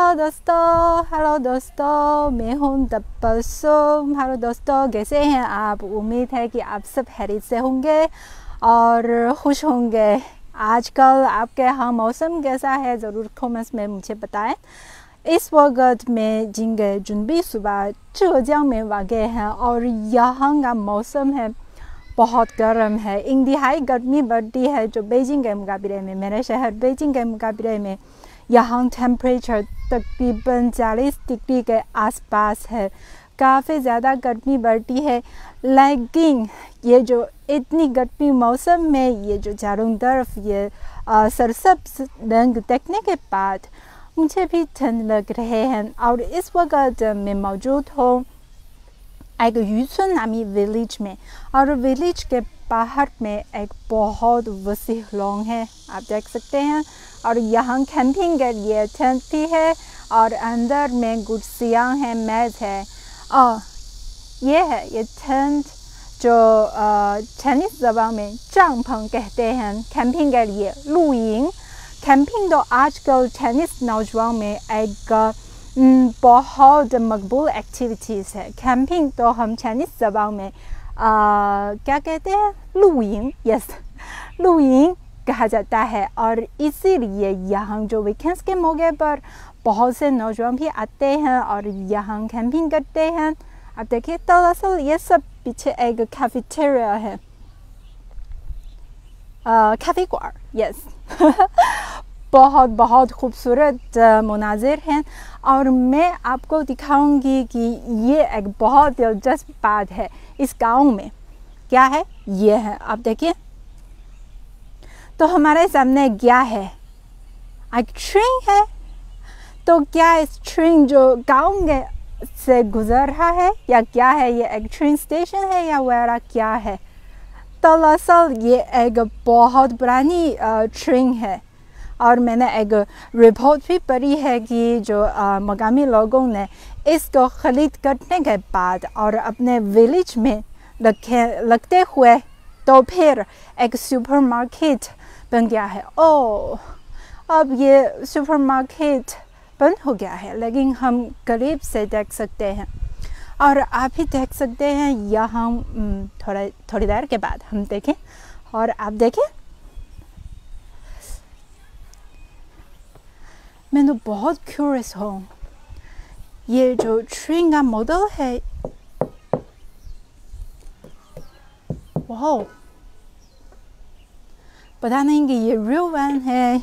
Hello दोस्तों, मैं हूं तबस्सुम। हेलो दोस्तों, कैसे हैं आप? उम्मीद है कि आप सब खैरियत से होंगे और खुश होंगे। आजकल आपके यहाँ मौसम कैसा है? ज़रूर कमेंट्स में मुझे बताएं। इस वक्त मैं जिंगे जुनबी सुबह ज़ेजियांग में वाक़ हैं और यहाँ का मौसम है बहुत गर्म है। इंतहाई गर्मी बढ़ती है जो बीजिंग के मुकाबले में, मेरे शहर बीजिंग के मुकाबले में यहाँ टेम्परेचर तकरीबन 40 डिग्री के आसपास है। काफ़ी ज़्यादा गर्मी बढ़ती है, लेकिन ये जो इतनी गर्मी मौसम में ये जो चारों तरफ ये सरसब्ज रंग देखने के बाद मुझे भी ठंड लग रहे हैं। और इस वक्त मैं मौजूद हूँ एक यूचुन नामी विलेज में, और विलेज के बाहर में एक बहुत वसी लॉन है, आप देख सकते हैं। और यहाँ कैंपिंग के लिए टेंट भी है और अंदर में कुर्सियाँ हैं, मेज है। और ये टेंट जो चाइनीज़ ज़बान में चांगपंग कहते हैं। कैंपिंग के लिए लुयिंग, कैंपिंग तो आजकल चाइनीज़ नौजवान में एक बहुत मकबूल एक्टिविटीज़ है। कैंपिंग तो हम चाइनीज़ ज़बान में क्या कहते हैं? लुयिंग, यस, लुयिंग कहा जाता है। और इसीलिए यहाँ जो वीकेंड्स के मौके पर बहुत से नौजवान भी आते हैं और यहाँ कैंपिंग करते हैं। आप देखिए, दरअसल ये सब पीछे एक कैफेटेरिया है, कैफे क्वार, यस। बहुत खूबसूरत मुनाजिर हैं और मैं आपको दिखाऊंगी कि ये एक बहुत दिलचस्प बात है इस गांव में। क्या है? ये है, आप देखिए। तो हमारे सामने क्या है? एक ट्रेन है। तो क्या इस ट्रेन जो गांव से गुजर रहा है या क्या है? ये एक ट्रेन स्टेशन है या वगैरह क्या है? दरअसल ये एक बहुत पुरानी ट्रेन है और मैंने एक रिपोर्ट भी पढ़ी है कि जो मकामी लोगों ने इसको खरीद करने के बाद और अपने विलेज में लगते हुए तो फिर एक सुपरमार्केट बन गया है। ओह, अब ये सुपरमार्केट बंद हो गया है, लेकिन हम करीब से देख सकते हैं और आप भी देख सकते हैं। यहाँ थोड़ी देर के बाद हम देखें और आप देखें। मैं तो बहुत क्यूरियस हूँ। ये जो ट्रेन का मॉडल है, वाह, पता नहीं कि ये रियल वैन है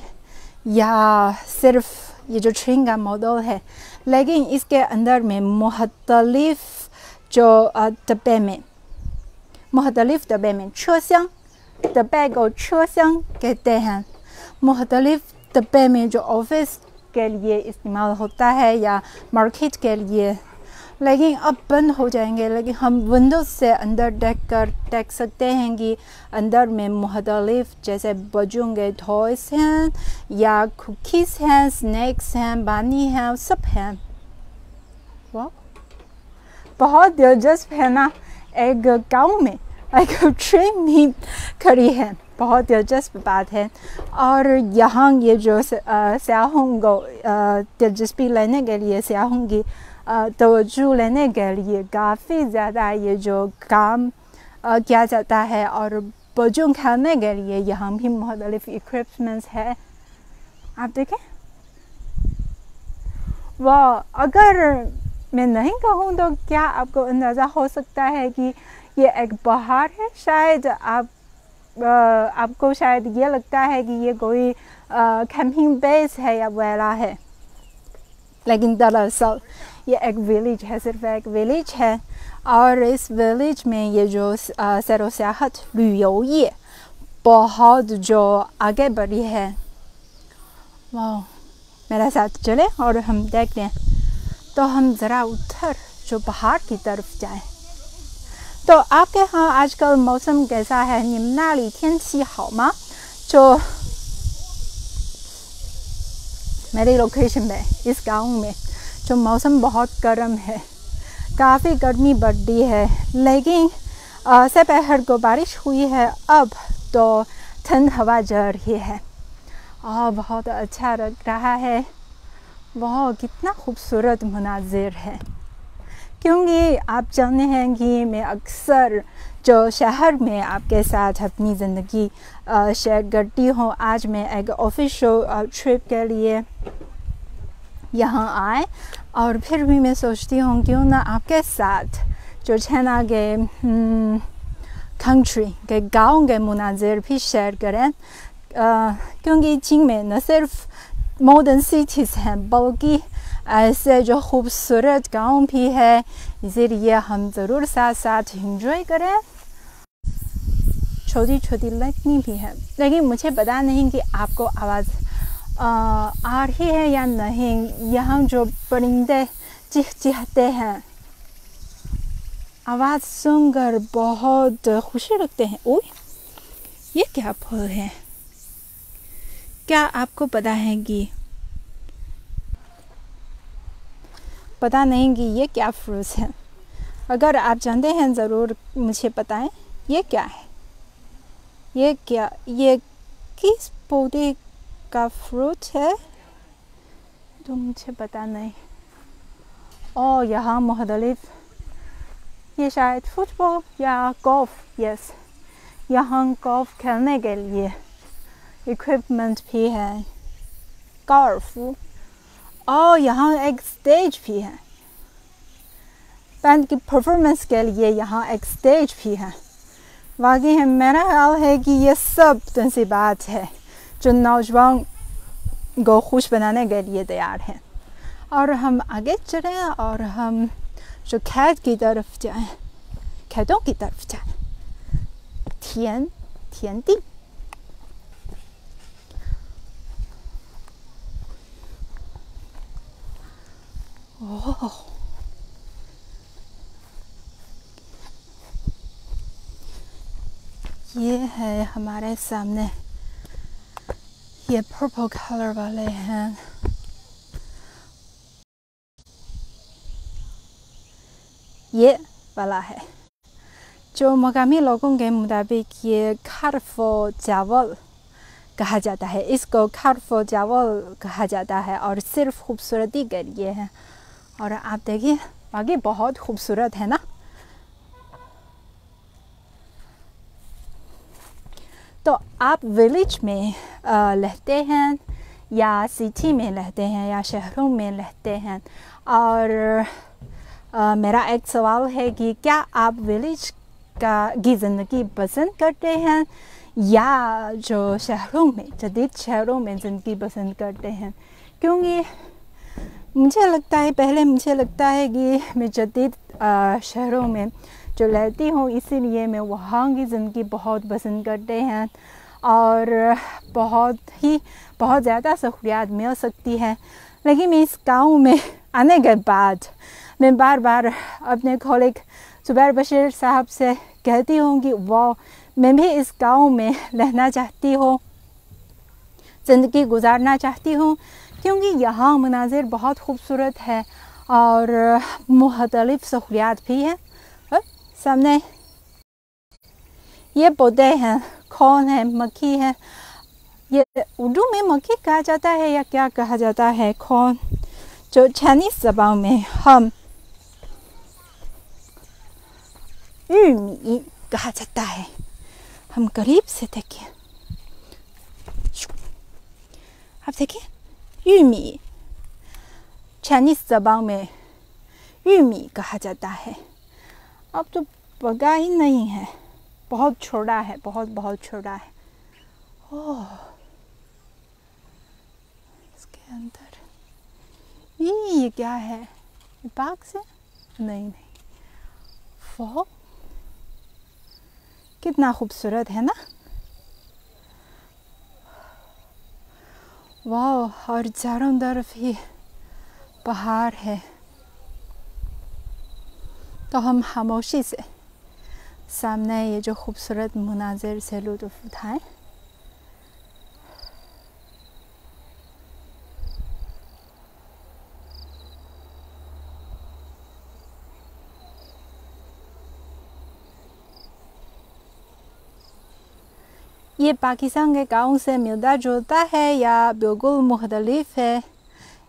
या सिर्फ ये जो ट्रेन का मॉडल है, लेकिन इसके अंदर में मुख्तलिफ डब्बे में चेसियांग, डब्बे को चेसियांग कहते हैं। मुख्तलिफ डब्बे में जो ऑफिस के लिए इस्तेमाल होता है या मार्केट के लिए, लेकिन अब बंद हो जाएंगे। लेकिन हम विंडोज से अंदर देख सकते हैं कि अंदर में मुख्तलिफ जैसे बच्चों के टॉयस हैं या कुकीज़ हैं, स्नैक्स हैं, पानी हैं, सब हैं। वाह, बहुत दिलचस्प है ना। एक गांव में एक ट्रेन भी खड़ी है, बहुत दिलचस्प बात है। और यहाँ ये जो सयाहों को दिलचस्पी लेने के लिए, सयाहों की तवज्जो लेने के लिए काफ़ी ज़्यादा ये जो काम किया जाता है। और बच्चों खेलने के लिए यहाँ भी मुख्तलिफ इक्विपमेंट्स है, आप देखें। वाह, अगर मैं नहीं कहूँ तो क्या आपको अंदाज़ा हो सकता है कि ये एक पहाड़ है? शायद आपको शायद ये लगता है कि ये कोई कैंपिंग बेस है या वगैरह है, लेकिन दरअसल ये एक विलेज है, सिर्फ एक विलेज है। और इस विलेज में ये जो सैर सियाहत लुयोये बहुत जो आगे बढ़ी है। वाह, मेरे साथ चले और हम देखते हैं। तो हम ज़रा उधर जो पहाड़ की तरफ जाएं। तो आपके यहाँ आजकल मौसम कैसा है? 你们那里天气好吗？ जो मेरी लोकेशन में, इस गांव में जो मौसम बहुत गर्म है, काफ़ी गर्मी बढ़ती है, लेकिन दोपहर को बारिश हुई है, अब तो ठंड हवा चल रही है और बहुत अच्छा लग रहा है। वाह कितना खूबसूरत मनाजिर है। क्योंकि आप जानते हैं कि मैं अक्सर जो शहर में आपके साथ अपनी ज़िंदगी शेयर करती हूँ, आज मैं एक ऑफिशियल ट्रिप के लिए यहाँ आए और फिर भी मैं सोचती हूँ क्यों ना आपके साथ जो चाइना के कंट्री के गाँव के मनाजिर भी शेयर करें, क्योंकि चीन में न सिर्फ मॉडर्न सिटीज़ हैं बल्कि ऐसे जो खूबसूरत गाँव भी है, इसीलिए हम ज़रूर साथ साथ एंजॉय करें। छोटी छोटी लड़की भी है, लेकिन मुझे पता नहीं कि आपको आवाज़ आ रही है या नहीं। यहाँ जो परिंदे चहचहाते हैं, आवाज़ सुनकर बहुत खुशी लगते हैं। ओह, ये क्या फूल है? क्या आपको पता है कि पता नहीं कि ये क्या फ्रूट्स है? अगर आप जानते हैं ज़रूर मुझे बताएं, ये क्या है? ये किस पौधे का फ्रूट है तो मुझे पता नहीं। और यहाँ मुख्तलिफ, ये शायद फुटबॉल या गोल्फ, यस, यहाँ गोल्फ खेलने के लिए इक्विपमेंट भी है, गोल्फ। और यहाँ एक स्टेज भी है, बैंड की परफॉर्मेंस के लिए यहाँ एक स्टेज भी है। वाकई है, मेरा ख्याल है कि ये सब तंसीबात है जो नौजवान को खुश बनाने के लिए तैयार हैं। और हम आगे चलें और हम जो खेत की तरफ जाएं, खेतों की तरफ जाएं। थियन दी। ओह, ये है हमारे सामने, ये पर्पल कलर वाले हैं। ये वाला है जो मकामी लोगों के मुताबिक ये खारफो चावल कहा जाता है। इसको खारफो चावल कहा जाता है और सिर्फ खूबसूरती के लिए है। और आप देखिए, आगे बहुत खूबसूरत है ना। तो आप विलेज में रहते हैं या सिटी में रहते हैं या शहरों में रहते हैं, और मेरा एक सवाल है कि क्या आप विलेज की ज़िंदगी पसंद करते हैं या जो शहरों में, जदीद शहरों में ज़िंदगी पसंद करते हैं? क्योंकि मुझे लगता है कि मैं जदीद शहरों में जो रहती हूँ, इसीलिए मैं वहाँ की ज़िंदगी बहुत पसंद करते हैं और बहुत ज़्यादा सहूलियात मिल सकती है। लेकिन मैं इस गाँव में आने के बाद मैं बार बार अपने कॉलीग जुबैर बशीर साहब से कहती हूँ कि वाह, मैं भी इस गाँव में रहना चाहती हूँ, ज़िंदगी गुजारना चाहती हूँ, क्योंकि यहाँ मनाजिर बहुत खूबसूरत है और मुख्तलिफ सहूलियात भी हैं। सामने ये पौधे हैं, कौन है, मक्खी है। ये उर्दू में मक्खी कहा जाता है या क्या कहा जाता है, कौन, जो चाइनीज़ ज़बान में हम यूमी कहा जाता है। हम करीब से देखें, आप देखिए, यूमी चाइनीज़ ज़बान में यूमी कहा जाता है। अब तो पका ही नहीं है, बहुत छोटा है, बहुत छोटा है। ओह, इसके अंदर ये क्या है, बाग से? नहीं, वो कितना खूबसूरत है ना। वाह, और चारों तरफ ही पहाड़ है। तो हम खामोशी से सामने ये जो खूबसूरत मनाजिर से लुत्फ़ उठाएं। ये पाकिस्तान के गाँव से मिलता जुलता है या बिल्कुल मुख्तलिफ है,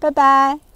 拜拜。